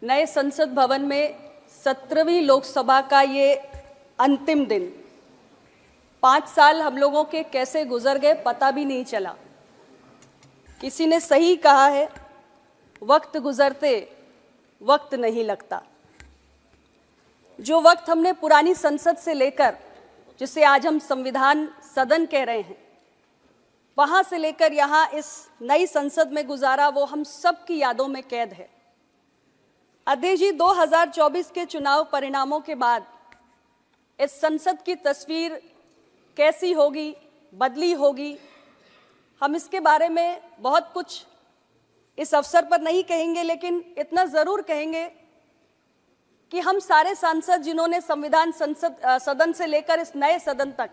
नए संसद भवन में 17वीं लोकसभा का ये अंतिम दिन। 5 साल हम लोगों के कैसे गुजर गए पता भी नहीं चला। किसी ने सही कहा है, वक्त गुजरते वक्त नहीं लगता। जो वक्त हमने पुरानी संसद से लेकर, जिसे आज हम संविधान सदन कह रहे हैं, वहां से लेकर यहाँ इस नई संसद में गुजारा, वो हम सब की यादों में कैद है। अध्यक्ष जी, 2024 के चुनाव परिणामों के बाद इस संसद की तस्वीर कैसी होगी, बदली होगी, हम इसके बारे में बहुत कुछ इस अवसर पर नहीं कहेंगे, लेकिन इतना ज़रूर कहेंगे कि हम सारे सांसद जिन्होंने संविधान सदन से लेकर इस नए सदन तक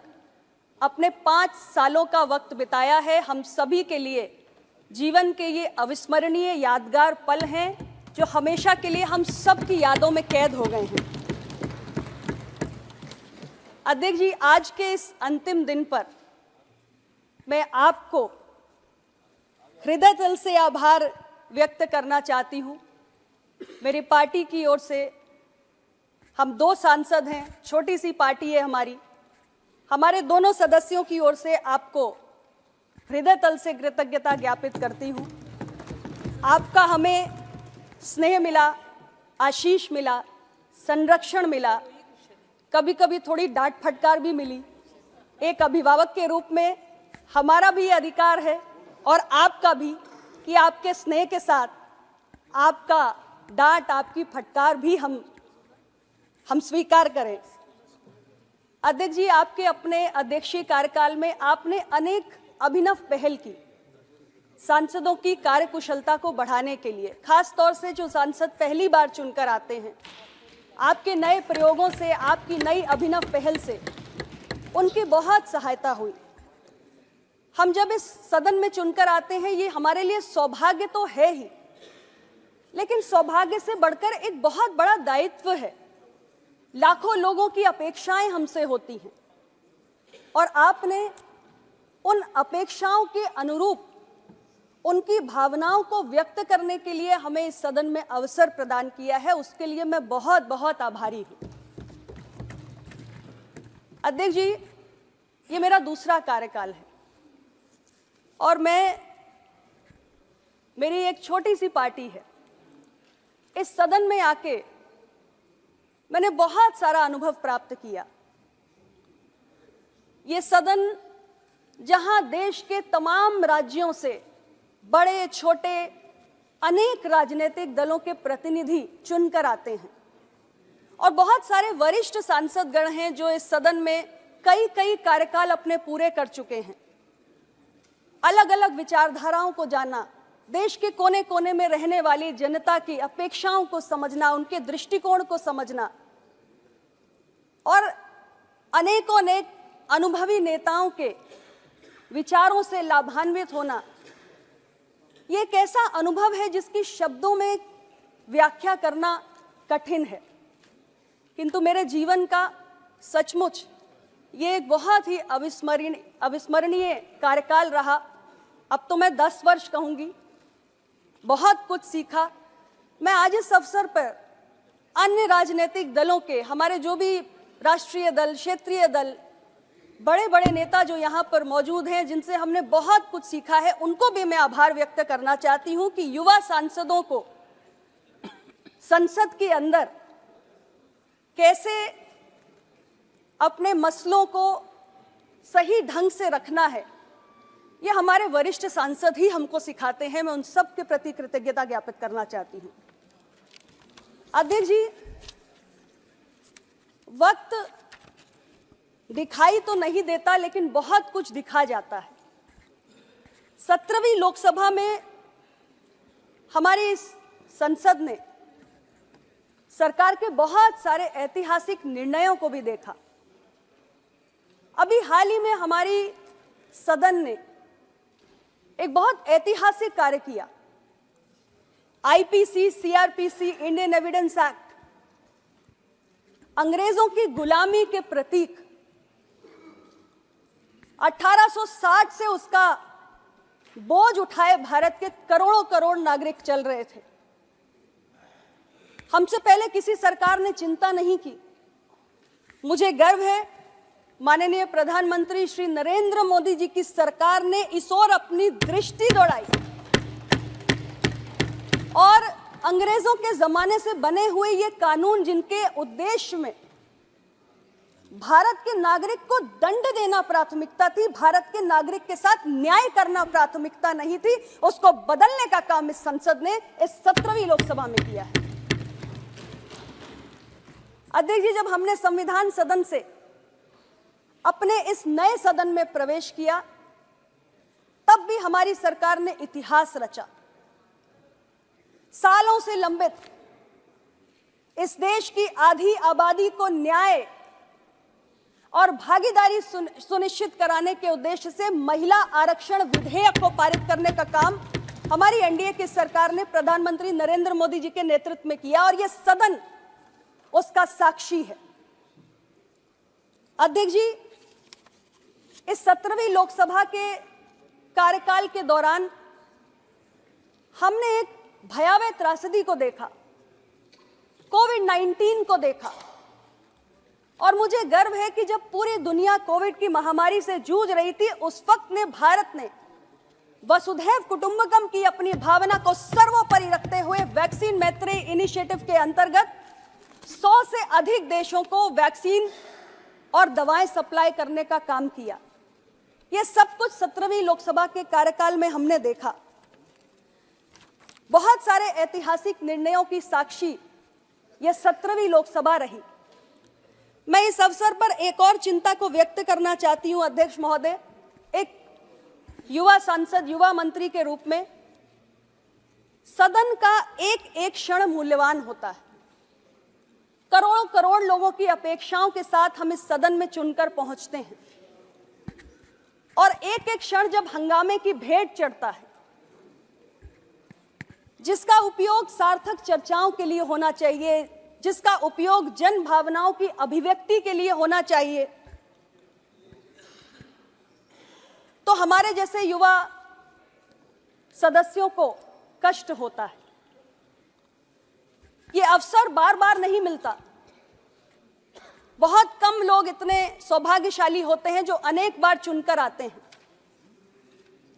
अपने 5 सालों का वक्त बिताया है, हम सभी के लिए जीवन के ये अविस्मरणीय यादगार पल हैं जो हमेशा के लिए हम सब की यादों में कैद हो गए हैं। अध्यक्ष जी, आज के इस अंतिम दिन पर मैं आपको हृदय तल से आभार व्यक्त करना चाहती हूँ। मेरी पार्टी की ओर से हम 2 सांसद हैं, छोटी सी पार्टी है हमारी, हमारे दोनों सदस्यों की ओर से आपको हृदय तल से कृतज्ञता ज्ञापित करती हूँ। आपका हमें स्नेह मिला, आशीष मिला, संरक्षण मिला, कभी कभी थोड़ी डांट फटकार भी मिली। एक अभिभावक के रूप में हमारा भी अधिकार है और आपका भी कि आपके स्नेह के साथ आपका डांट, आपकी फटकार भी हम स्वीकार करें। अध्यक्ष जी, आपके अपने अध्यक्षीय कार्यकाल में आपने अनेक अभिनव पहल की सांसदों की कार्यकुशलता को बढ़ाने के लिए, खास तौर से जो सांसद पहली बार चुनकर आते हैं, आपके नए प्रयोगों से, आपकी नई अभिनव पहल से उनकी बहुत सहायता हुई। हम जब इस सदन में चुनकर आते हैं, ये हमारे लिए सौभाग्य तो है ही, लेकिन सौभाग्य से बढ़कर एक बहुत बड़ा दायित्व है। लाखों लोगों की अपेक्षाएं हमसे होती हैं और आपने उन अपेक्षाओं के अनुरूप उनकी भावनाओं को व्यक्त करने के लिए हमें इस सदन में अवसर प्रदान किया है। उसके लिए मैं बहुत बहुत आभारी हूं। अध्यक्ष जी, ये मेरा दूसरा कार्यकाल है और मेरी एक छोटी सी पार्टी है। इस सदन में आके मैंने बहुत सारा अनुभव प्राप्त किया। ये सदन जहां देश के तमाम राज्यों से बड़े छोटे अनेक राजनीतिक दलों के प्रतिनिधि चुनकर आते हैं और बहुत सारे वरिष्ठ सांसदगण हैं जो इस सदन में कई कई कार्यकाल अपने पूरे कर चुके हैं। अलग अलग विचारधाराओं को जाना, देश के कोने कोने में रहने वाली जनता की अपेक्षाओं को समझना, उनके दृष्टिकोण को समझना और अनेकों अनेक अनुभवी नेताओं के विचारों से लाभान्वित होना, ये एक ऐसा अनुभव है जिसकी शब्दों में व्याख्या करना कठिन है, किंतु मेरे जीवन का सचमुच ये एक बहुत ही अविस्मरणीय कार्यकाल रहा। अब तो मैं 10 वर्ष कहूंगी। बहुत कुछ सीखा। मैं आज इस अवसर पर अन्य राजनीतिक दलों के, हमारे जो भी राष्ट्रीय दल, क्षेत्रीय दल, बड़े बड़े नेता जो यहाँ पर मौजूद हैं, जिनसे हमने बहुत कुछ सीखा है, उनको भी मैं आभार व्यक्त करना चाहती हूँ कि युवा सांसदों को संसद के अंदर कैसे अपने मसलों को सही ढंग से रखना है, ये हमारे वरिष्ठ सांसद ही हमको सिखाते हैं। मैं उन सब के प्रति कृतज्ञता ज्ञापित करना चाहती हूँ। अध्यक्ष जी, वक्त दिखाई तो नहीं देता, लेकिन बहुत कुछ दिखा जाता है। 17वीं लोकसभा में हमारी इस संसद ने सरकार के बहुत सारे ऐतिहासिक निर्णयों को भी देखा। अभी हाल ही में हमारी सदन ने एक बहुत ऐतिहासिक कार्य किया। IPC, CrPC, Indian evidence act, अंग्रेजों की गुलामी के प्रतीक, 1860 से उसका बोझ उठाए भारत के करोड़ों करोड़ नागरिक चल रहे थे। हमसे पहले किसी सरकार ने चिंता नहीं की। मुझे गर्व है माननीय प्रधानमंत्री श्री नरेंद्र मोदी जी की सरकार ने इस ओर अपनी दृष्टि दौड़ाई और अंग्रेजों के जमाने से बने हुए ये कानून, जिनके उद्देश्य में भारत के नागरिक को दंड देना प्राथमिकता थी, भारत के नागरिक के साथ न्याय करना प्राथमिकता नहीं थी, उसको बदलने का काम इस संसद ने इस 17वीं लोकसभा में किया है। अध्यक्ष जी, जब हमने संविधान सदन से अपने इस नए सदन में प्रवेश किया, तब भी हमारी सरकार ने इतिहास रचा। सालों से लंबित इस देश की आधी आबादी को न्याय और भागीदारी सुनिश्चित कराने के उद्देश्य से महिला आरक्षण विधेयक को पारित करने का काम हमारी एनडीए की सरकार ने प्रधानमंत्री नरेंद्र मोदी जी के नेतृत्व में किया और यह सदन उसका साक्षी है। अध्यक्ष जी, इस 17वीं लोकसभा के कार्यकाल के दौरान हमने एक भयावह त्रासदी को देखा, कोविड-19 को देखा, और मुझे गर्व है कि जब पूरी दुनिया कोविड की महामारी से जूझ रही थी, उस वक्त में भारत ने वसुधैव कुटुंबकम की अपनी भावना को सर्वोपरि रखते हुए वैक्सीन मैत्री इनिशिएटिव के अंतर्गत 100 से अधिक देशों को वैक्सीन और दवाएं सप्लाई करने का काम किया। यह सब कुछ 17वीं लोकसभा के कार्यकाल में हमने देखा। बहुत सारे ऐतिहासिक निर्णयों की साक्षी यह 17वीं लोकसभा रही। मैं इस अवसर पर एक और चिंता को व्यक्त करना चाहती हूं अध्यक्ष महोदय। एक युवा सांसद, युवा मंत्री के रूप में सदन का एक एक क्षण मूल्यवान होता है। करोड़ों करोड़ लोगों की अपेक्षाओं के साथ हम इस सदन में चुनकर पहुंचते हैं और एक एक क्षण जब हंगामे की भेंट चढ़ता है, जिसका उपयोग सार्थक चर्चाओं के लिए होना चाहिए, जिसका उपयोग जन भावनाओं की अभिव्यक्ति के लिए होना चाहिए, तो हमारे जैसे युवा सदस्यों को कष्ट होता है। ये अवसर बार बार नहीं मिलता। बहुत कम लोग इतने सौभाग्यशाली होते हैं जो अनेक बार चुनकर आते हैं,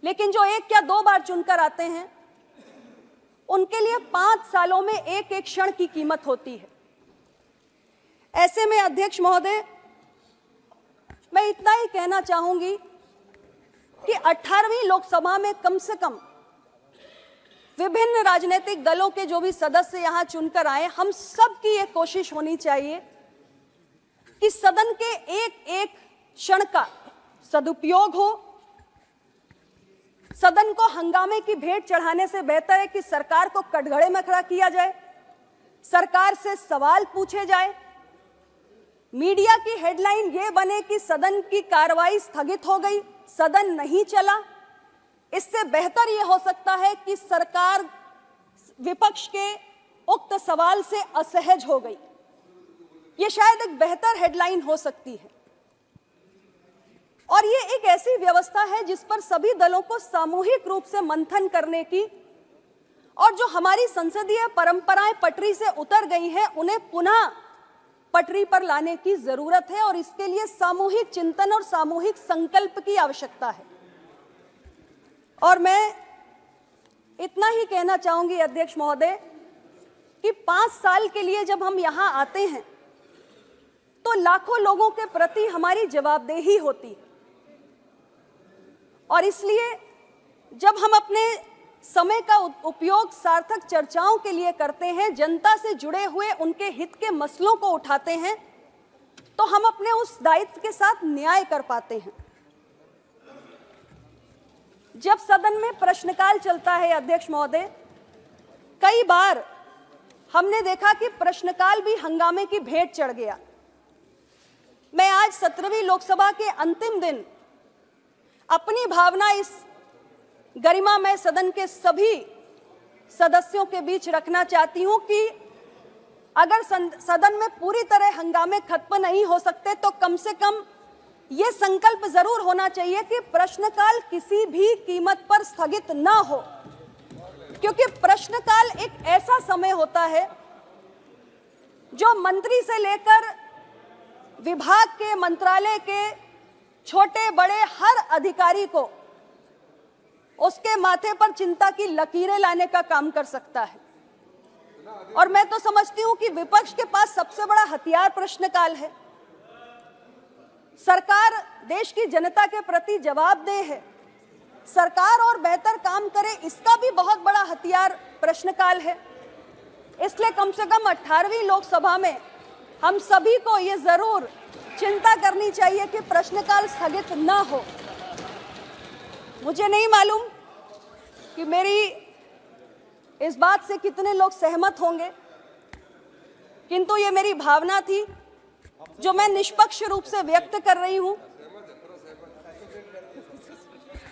लेकिन जो एक या दो बार चुनकर आते हैं, उनके लिए 5 सालों में एक एक क्षण की कीमत होती है। ऐसे में अध्यक्ष महोदय, मैं इतना ही कहना चाहूंगी कि 18वीं लोकसभा में कम से कम विभिन्न राजनीतिक दलों के जो भी सदस्य यहां चुनकर आए, हम सब की यह कोशिश होनी चाहिए कि सदन के एक एक क्षण का सदुपयोग हो। सदन को हंगामे की भेंट चढ़ाने से बेहतर है कि सरकार को कटघरे में खड़ा किया जाए, सरकार से सवाल पूछे जाए, मीडिया की हेडलाइन ये बने कि सदन की कार्रवाई स्थगित हो गई, सदन नहीं चला। इससे बेहतर यह हो सकता है कि सरकार विपक्ष के उक्त सवाल से असहज हो गई। यह शायद एक बेहतर हेडलाइन हो सकती है। और ये एक ऐसी व्यवस्था है जिस पर सभी दलों को सामूहिक रूप से मंथन करने की, और जो हमारी संसदीय परंपराएं पटरी से उतर गई हैं, उन्हें पुनः पटरी पर लाने की जरूरत है, और इसके लिए सामूहिक चिंतन और सामूहिक संकल्प की आवश्यकता है। और मैं इतना ही कहना चाहूंगी अध्यक्ष महोदय कि 5 साल के लिए जब हम यहां आते हैं तो लाखों लोगों के प्रति हमारी जवाबदेही होती है, और इसलिए जब हम अपने समय का उपयोग सार्थक चर्चाओं के लिए करते हैं, जनता से जुड़े हुए उनके हित के मसलों को उठाते हैं, तो हम अपने उस दायित्व के साथ न्याय कर पाते हैं। जब सदन में प्रश्नकाल चलता है अध्यक्ष महोदय, कई बार हमने देखा कि प्रश्नकाल भी हंगामे की भेंट चढ़ गया। मैं आज 17वीं लोकसभा के अंतिम दिन अपनी भावना इस गरिमामय सदन के सभी सदस्यों के बीच रखना चाहती हूं कि अगर सदन में पूरी तरह हंगामे खत्म नहीं हो सकते, तो कम से कम यह संकल्प जरूर होना चाहिए कि प्रश्नकाल किसी भी कीमत पर स्थगित ना हो, क्योंकि प्रश्नकाल एक ऐसा समय होता है जो मंत्री से लेकर विभाग के, मंत्रालय के छोटे बड़े हर अधिकारी को उसके माथे पर चिंता की लकीरें लाने का काम कर सकता है। और मैं तो समझती हूं कि विपक्ष के पास सबसे बड़ा हथियार प्रश्नकाल है। सरकार देश की जनता के प्रति जवाबदेह है, सरकार और बेहतर काम करे, इसका भी बहुत बड़ा हथियार प्रश्नकाल है। इसलिए कम से कम 18वीं लोकसभा में हम सभी को ये जरूर चिंता करनी चाहिए कि प्रश्नकाल स्थगित न हो। मुझे नहीं मालूम कि मेरी इस बात से कितने लोग सहमत होंगे, किंतु ये मेरी भावना थी जो मैं निष्पक्ष रूप से व्यक्त कर रही हूं।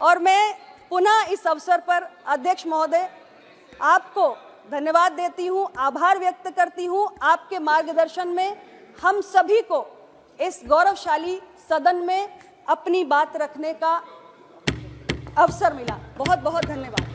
और मैं पुनः इस अवसर पर अध्यक्ष महोदय आपको धन्यवाद देती हूं, आभार व्यक्त करती हूं। आपके मार्गदर्शन में हम सभी को इस गौरवशाली सदन में अपनी बात रखने का अवसर मिला। बहुत बहुत धन्यवाद।